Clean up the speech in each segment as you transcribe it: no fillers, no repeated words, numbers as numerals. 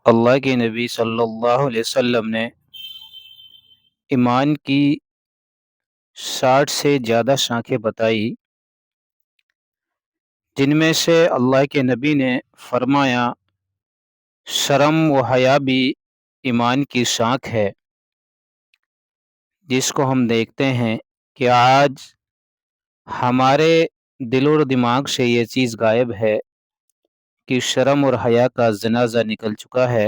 اللہ کے نبی صلی اللہ علیہ وسلم نے ایمان کی 60 سے زیادہ شاخیں بتائی، جن میں سے اللہ کے نبی نے فرمایا شرم و حیا بھی ایمان کی شاخ ہے، جس کو ہم دیکھتے ہیں کہ آج ہمارے دل و دماغ سے یہ چیز غائب ہے کہ شرم اور حیا کا جنازہ نکل چکا ہے،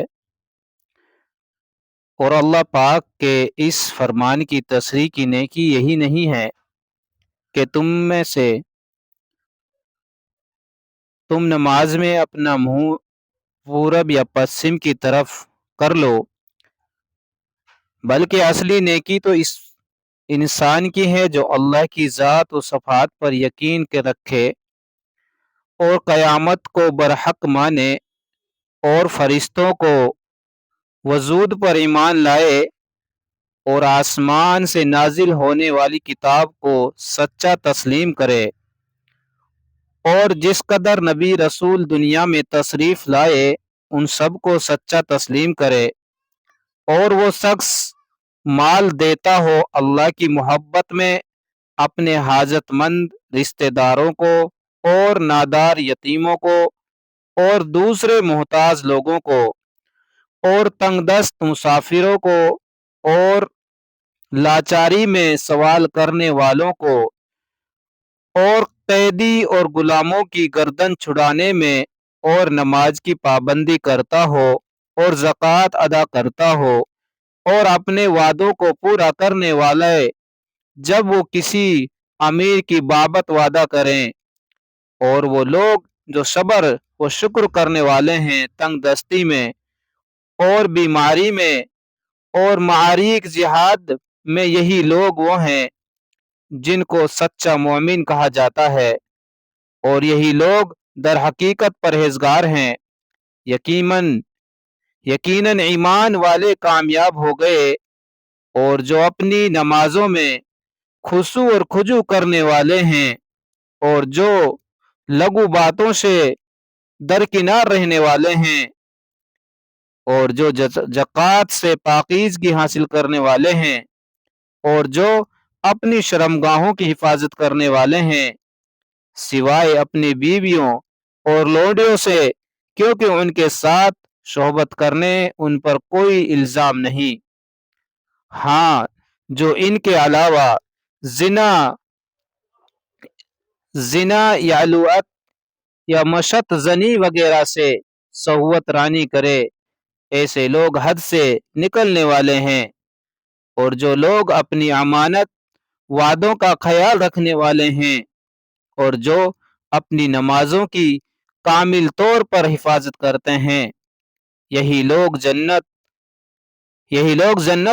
اور اللہ پاک کے اس فرمان کی تصریح کی نیکی یہی نہیں ہے کہ تم نماز میں اپنا منہ پورب یا پشچم کی طرف کر لو، بلکہ اصلی نیکی تو اس انسان کی ہے جو اللہ کی ذات و صفات پر یقین کے رکھے اور قیامت کو برحق مانے اور فرشتوں کو وجود پر ایمان لائے اور آسمان سے نازل ہونے والی کتاب کو سچا تسلیم کرے، اور جس قدر نبی رسول دنیا میں تشریف لائے ان سب کو سچا تسلیم کرے، اور وہ شخص مال دیتا ہو اللہ کی محبت میں اپنے حاجت مند رشتہ داروں کو اور نادار یتیموں کو اور دوسرے محتاج لوگوں کو اور تنگ دست مسافروں کو اور لاچاری میں سوال کرنے والوں کو اور قیدی اور غلاموں کی گردن چھڑانے میں اور نماز کی پابندی کرتا ہو اور زکوٰۃ ادا کرتا ہو اور اپنے وعدوں کو پورا کرنے والا ہے جب وہ کسی امیر کی بابت وعدہ کریں، اور وہ لوگ جو صبر و شکر کرنے والے ہیں تنگ دستی میں اور بیماری میں اور معارک جہاد میں، یہی لوگ وہ ہیں جن کو سچا مومن کہا جاتا ہے، اور یہی لوگ در حقیقت پرہیزگار ہیں۔ یقیناً ایمان والے کامیاب ہو گئے، اور جو اپنی نمازوں میں خشوع اور خضوع کرنے والے ہیں اور جو لغو باتوں سے درکنار رہنے والے ہیں اور جو زکوٰۃ سے پاکیزگی حاصل کرنے والے ہیں اور جو اپنی شرمگاہوں کی حفاظت کرنے والے ہیں، سوائے اپنی بیویوں اور لونڈیوں سے، کیونکہ ان کے ساتھ صحبت کرنے ان پر کوئی الزام نہیں۔ ہاں، جو ان کے علاوہ زنا یا لواط یا مشت زنی وغیرہ سے صحبت رانی کرے، ایسے لوگ حد سے نکلنے والے ہیں، اور جو لوگ اپنی امانت وعدوں کا خیال رکھنے والے ہیں اور جو اپنی نمازوں کی کامل طور پر حفاظت کرتے ہیں، یہی لوگ جنت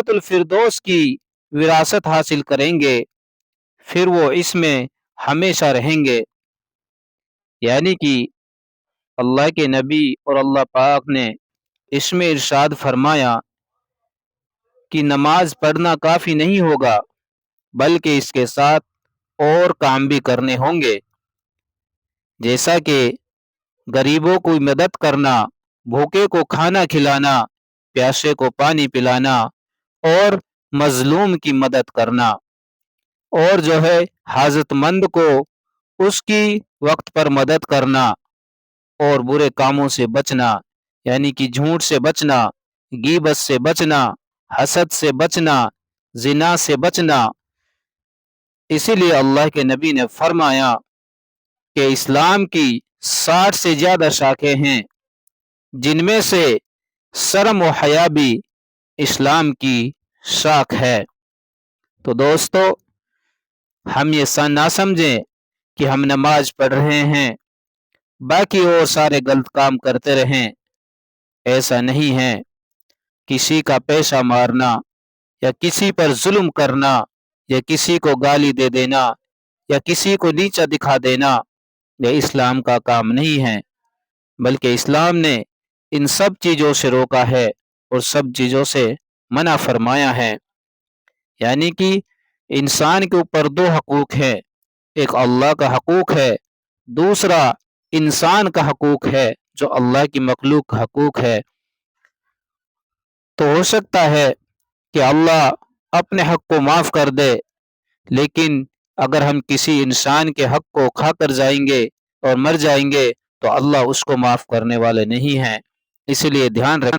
الفردوس کی وراثت حاصل کریں گے، پھر وہ اس میں ہمیشہ رہیں گے۔ یعنی کہ اللہ کے نبی اور اللہ پاک نے اس میں ارشاد فرمایا کہ نماز پڑھنا کافی نہیں ہوگا، بلکہ اس کے ساتھ اور کام بھی کرنے ہوں گے، جیسا کہ غریبوں کی مدد کرنا، بھوکے کو کھانا کھلانا، پیاسے کو پانی پلانا اور مظلوم کی مدد کرنا، اور جو ہے حاجت مند کو اس کی وقت پر مدد کرنا، اور برے کاموں سے بچنا، یعنی کہ جھوٹ سے بچنا، غیبت سے بچنا، حسد سے بچنا، زنا سے بچنا۔ اسی لیے اللہ کے نبی نے فرمایا کہ اسلام کی 60 سے زیادہ شاخیں ہیں، جن میں سے شرم و حیا بھی اسلام کی شاخ ہے۔ تو دوستو، ہم یہ نہ سمجھیں کہ ہم نماز پڑھ رہے ہیں باقی اور سارے غلط کام کرتے رہیں۔ ایسا نہیں ہے۔ کسی کا پیسہ مارنا یا کسی پر ظلم کرنا یا کسی کو گالی دے دینا یا کسی کو نیچا دکھا دینا یہ اسلام کا کام نہیں ہے، بلکہ اسلام نے ان سب چیزوں سے روکا ہے اور سب چیزوں سے منع فرمایا ہے۔ یعنی کہ انسان کے اوپر 2 حقوق ہیں، ایک اللہ کا حقوق ہے، دوسرا انسان کا حقوق ہے جو اللہ کی مخلوق کا حقوق ہے۔ تو ہو سکتا ہے کہ اللہ اپنے حق کو معاف کر دے، لیکن اگر ہم کسی انسان کے حق کو کھا کر جائیں گے اور مر جائیں گے تو اللہ اس کو معاف کرنے والے نہیں ہیں۔ اس لیے دھیان رکھیں